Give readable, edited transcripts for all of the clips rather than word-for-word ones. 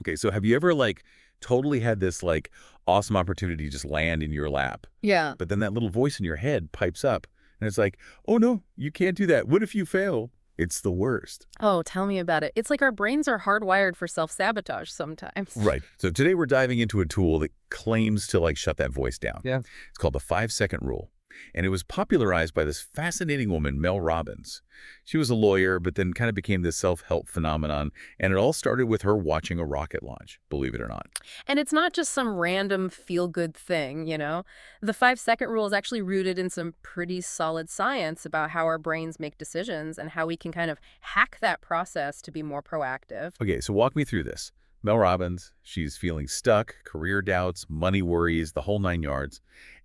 Okay, so have you ever like totally had this like awesome opportunity just land in your lap, Yeah. but then that little voice in your head pipes up and it's like, oh no, you can't do that. What if you fail? It's the worst. Oh, tell me about it. It's like our brains are hardwired for self-sabotage sometimes. Right. So today we're diving into a tool that claims to like shut that voice down. Yeah. It's called the 5-second rule. And it was popularized by this fascinating woman, Mel Robbins. She was a lawyer, but then kind of became this self-help phenomenon. And it all started with her watching a rocket launch, believe it or not. And it's not just some random feel-good thing, you know? The 5-second rule is actually rooted in some pretty solid science about how our brains make decisions and how we can kind of hack that process to be more proactive. Okay, so walk me through this. Mel Robbins, she's feeling stuck, career doubts, money worries, the whole 9 yards.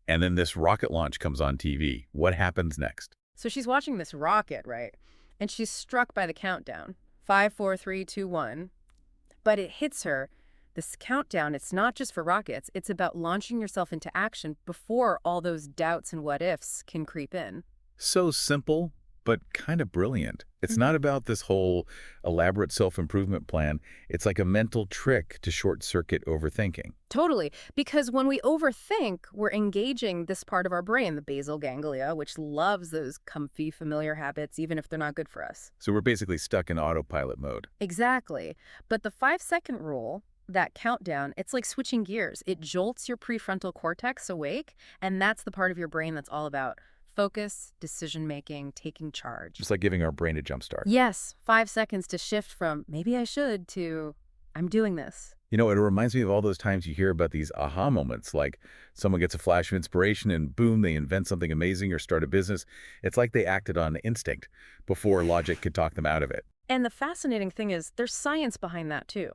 And then this rocket launch comes on TV. What happens next? So she's watching this rocket, right? And she's struck by the countdown. 5, 4, 3, 2, 1. But it hits her. This countdown, it's not just for rockets. It's about launching yourself into action before all those doubts and what ifs can creep in. So simple, but kind of brilliant. It's not about this whole elaborate self-improvement plan. It's like a mental trick to short-circuit overthinking. Totally. Because when we overthink, we're engaging this part of our brain, the basal ganglia, which loves those comfy, familiar habits, even if they're not good for us. So we're basically stuck in autopilot mode. Exactly. But the 5-second rule, that countdown, it's like switching gears. It jolts your prefrontal cortex awake, and that's the part of your brain that's all about focus, decision-making, taking charge. Just like giving our brain a jump start. Yes, 5 seconds to shift from maybe I should to I'm doing this. You know, it reminds me of all those times you hear about these aha moments, like someone gets a flash of inspiration and boom, they invent something amazing or start a business. It's like they acted on instinct before logic could talk them out of it. And the fascinating thing is there's science behind that too.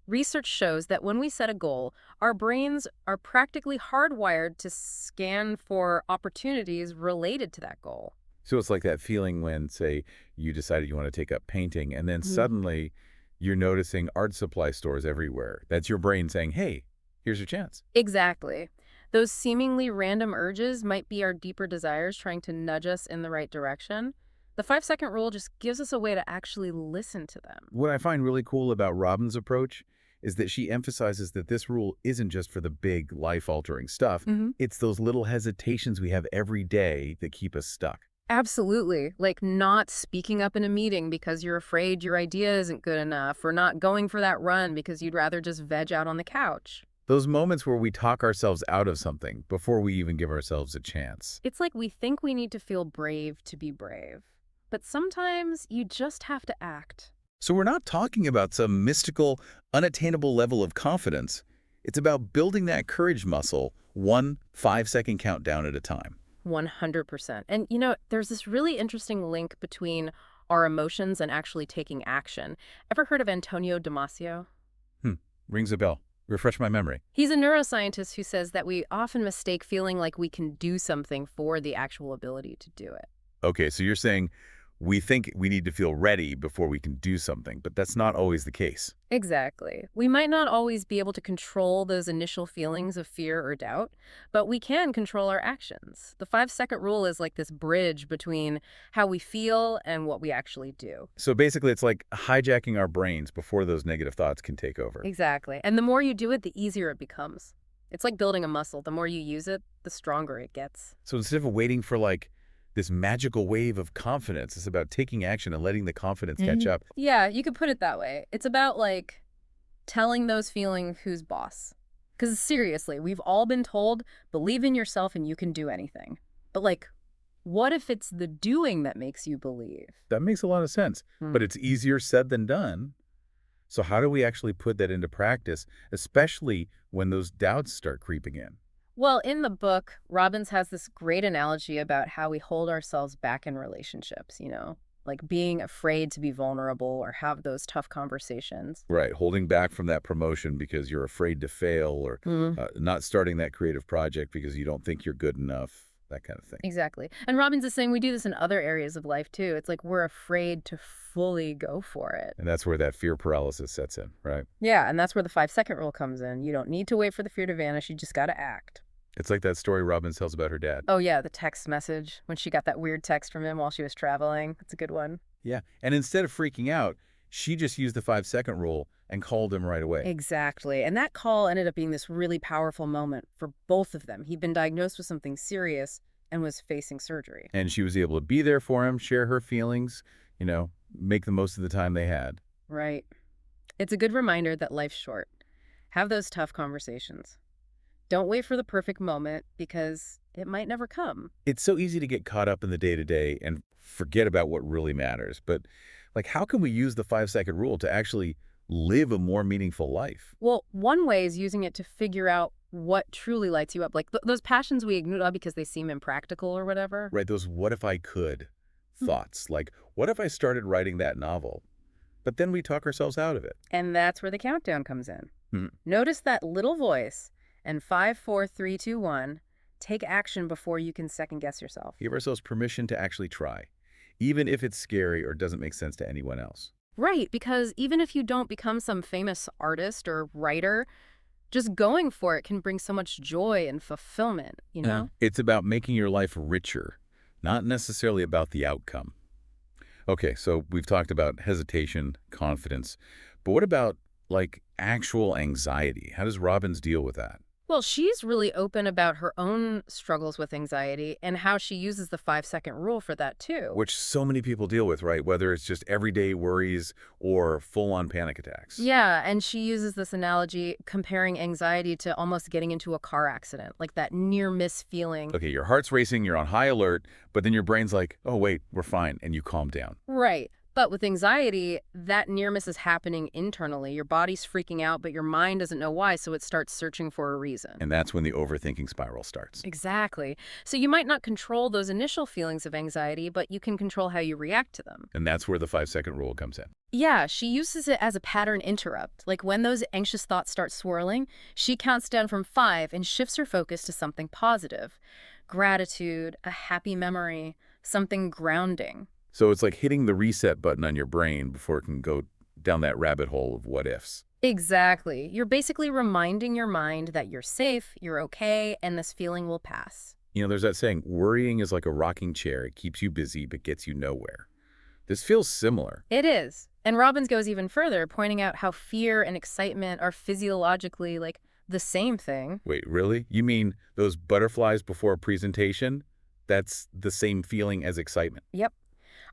Research shows that when we set a goal, our brains are practically hardwired to scan for opportunities related to that goal. So it's like that feeling when, say, you decided you want to take up painting and then suddenly you're noticing art supply stores everywhere. That's your brain saying, hey, here's your chance. Exactly. Those seemingly random urges might be our deeper desires trying to nudge us in the right direction. The 5-second rule just gives us a way to actually listen to them. What I find really cool about Robin's approach is that she emphasizes that this rule isn't just for the big, life-altering stuff. It's those little hesitations we have every day that keep us stuck. Absolutely. Like not speaking up in a meeting because you're afraid your idea isn't good enough, or not going for that run because you'd rather just veg out on the couch. Those moments where we talk ourselves out of something before we even give ourselves a chance. It's like we think we need to feel brave to be brave. But sometimes you just have to act. So we're not talking about some mystical, unattainable level of confidence. It's about building that courage muscle, one 5-second countdown at a time. 100%. And you know, there's this really interesting link between our emotions and actually taking action. Ever heard of Antonio Damasio? Rings a bell. Refresh my memory. He's a neuroscientist who says that we often mistake feeling like we can do something for the actual ability to do it. Okay, so you're saying we think we need to feel ready before we can do something, but that's not always the case. Exactly. We might not always be able to control those initial feelings of fear or doubt, but we can control our actions. The 5-second rule is like this bridge between how we feel and what we actually do. So basically, it's like hijacking our brains before those negative thoughts can take over. Exactly. And the more you do it, the easier it becomes. It's like building a muscle. The more you use it, the stronger it gets. So instead of waiting for like this magical wave of confidence, it's about taking action and letting the confidence catch up. Yeah, you could put it that way. It's about like telling those feeling who's boss. Because seriously, we've all been told, believe in yourself and you can do anything. But like, what if it's the doing that makes you believe? That makes a lot of sense, but it's easier said than done. So how do we actually put that into practice, especially when those doubts start creeping in? Well, in the book, Robbins has this great analogy about how we hold ourselves back in relationships, you know, like being afraid to be vulnerable or have those tough conversations. Right, holding back from that promotion because you're afraid to fail, or not starting that creative project because you don't think you're good enough, that kind of thing. Exactly. And Robbins is saying we do this in other areas of life too. It's like we're afraid to fully go for it. And that's where that fear paralysis sets in, right? Yeah, and that's where the 5-second rule comes in. You don't need to wait for the fear to vanish. You just got to act. It's like that story Robin tells about her dad. Oh, yeah, the text message when she got that weird text from him while she was traveling. That's a good one. Yeah, and instead of freaking out, She just used the 5-second rule and called him right away. Exactly. And that call ended up being this really powerful moment for both of them. He'd been diagnosed with something serious and was facing surgery. And she was able to be there for him, share her feelings, make the most of the time they had. Right. It's a good reminder that life's short. Have those tough conversations. Don't wait for the perfect moment because it might never come. It's so easy to get caught up in the day-to-day and forget about what really matters. But, how can we use the 5-second rule to actually live a more meaningful life? Well, one way is using it to figure out what truly lights you up. Like those passions we ignore because they seem impractical or whatever. Right, those what if I could thoughts. Like, what if I started writing that novel? But then we talk ourselves out of it. And that's where the countdown comes in. Hmm. Notice that little voice, and 5, 4, 3, 2, 1, take action before you can second guess yourself. Give ourselves permission to actually try, even if it's scary or doesn't make sense to anyone else. Right, because even if you don't become some famous artist or writer, just going for it can bring so much joy and fulfillment, you know? It's about making your life richer, not necessarily about the outcome. Okay, so we've talked about hesitation, confidence, but what about, actual anxiety? How does Robbins deal with that? Well, she's really open about her own struggles with anxiety and how she uses the 5-second rule for that, too. Which so many people deal with, right? Whether it's just everyday worries or full-on panic attacks. Yeah, and she uses this analogy comparing anxiety to almost getting into a car accident, like that near-miss feeling. Okay, your heart's racing, you're on high alert, but then your brain's like, oh, wait, we're fine, and you calm down. Right. But with anxiety, that near miss is happening internally. Your body's freaking out, but your mind doesn't know why, so it starts searching for a reason. And that's when the overthinking spiral starts. Exactly. So you might not control those initial feelings of anxiety, but you can control how you react to them. And that's where the 5-second rule comes in. Yeah, she uses it as a pattern interrupt. Like when those anxious thoughts start swirling, she counts down from 5 and shifts her focus to something positive. Gratitude, a happy memory, something grounding. So it's like hitting the reset button on your brain before it can go down that rabbit hole of what ifs. Exactly. You're basically reminding your mind that you're safe, you're okay, and this feeling will pass. There's that saying, worrying is like a rocking chair. It keeps you busy but gets you nowhere. This feels similar. It is. And Robbins goes even further, pointing out how fear and excitement are physiologically the same thing. Wait, really? You mean those butterflies before a presentation? That's the same feeling as excitement? Yep.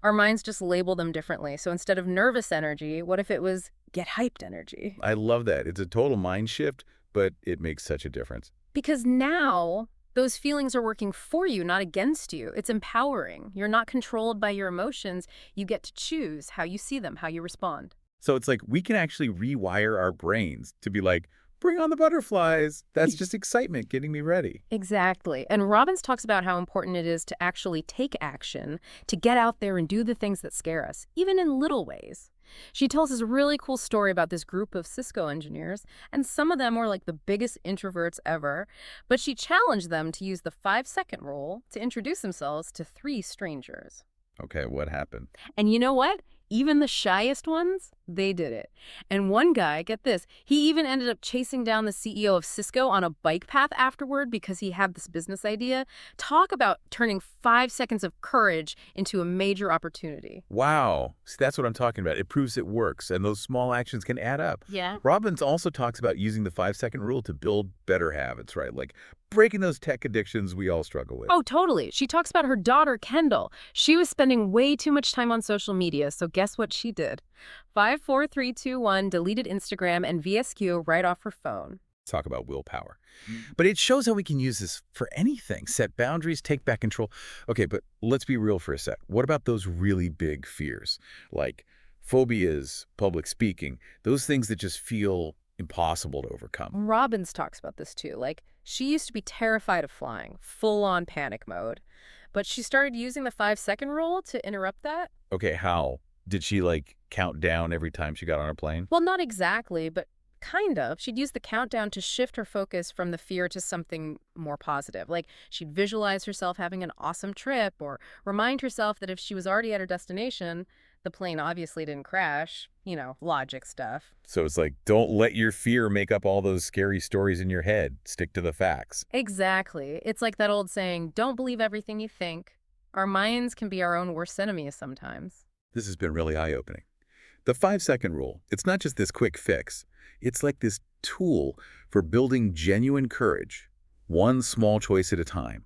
Our minds just label them differently. So instead of nervous energy, what if it was get hyped energy? I love that. It's a total mind shift, but it makes such a difference. Because now those feelings are working for you, not against you. It's empowering. You're not controlled by your emotions. You get to choose how you see them, how you respond. So it's like we can actually rewire our brains to be like, bring on the butterflies. That's just excitement getting me ready. Exactly. And Robbins talks about how important it is to actually take action, to get out there and do the things that scare us, even in little ways. She tells us a really cool story about this group of Cisco engineers, and some of them were like the biggest introverts ever, but she challenged them to use the 5-second rule to introduce themselves to 3 strangers. Okay, what happened? And you know what? Even the shyest ones, they did it. And one guy, get this, he even ended up chasing down the CEO of Cisco on a bike path afterward because he had this business idea. Talk about turning 5 seconds of courage into a major opportunity. Wow. See, that's what I'm talking about. It proves it works, and those small actions can add up. Yeah. Robbins also talks about using the 5-second rule to build better habits, right? Like breaking those tech addictions we all struggle with. Oh, totally. She talks about her daughter, Kendall. She was spending way too much time on social media, so guess what she did? 5, 4, 3, 2, 1, deleted Instagram and VSQ right off her phone. Talk about willpower. But it shows how we can use this for anything. Set boundaries, take back control. Okay, but let's be real for a sec. What about those really big fears? Like phobias, public speaking, those things that just feel impossible to overcome. Robbins talks about this too. She used to be terrified of flying, full-on panic mode. But she started using the 5-second rule to interrupt that. Okay, how? Did she, count down every time she got on a plane? Well, not exactly, but kind of. She'd use the countdown to shift her focus from the fear to something more positive. She'd visualize herself having an awesome trip or remind herself that if she was already at her destination, the plane obviously didn't crash. Logic stuff. So it's like, don't let your fear make up all those scary stories in your head. Stick to the facts. Exactly. It's like that old saying, don't believe everything you think. Our minds can be our own worst enemies sometimes. This has been really eye-opening. The 5-second rule, it's not just this quick fix. It's like this tool for building genuine courage, one small choice at a time.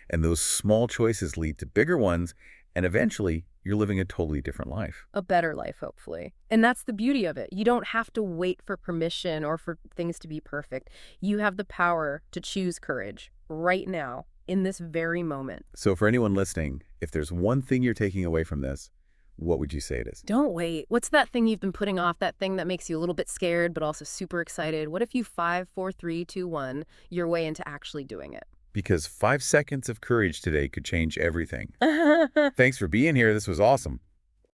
And those small choices lead to bigger ones, and eventually, you're living a totally different life. A better life, hopefully. And that's the beauty of it. You don't have to wait for permission or for things to be perfect. You have the power to choose courage right now, in this very moment. So for anyone listening, if there's one thing you're taking away from this, what would you say it is? Don't wait. What's that thing you've been putting off, that thing that makes you a little bit scared but also super excited? What if you 5, 4, 3, 2, 1 your way into actually doing it? Because 5 seconds of courage today could change everything. Thanks for being here. This was awesome.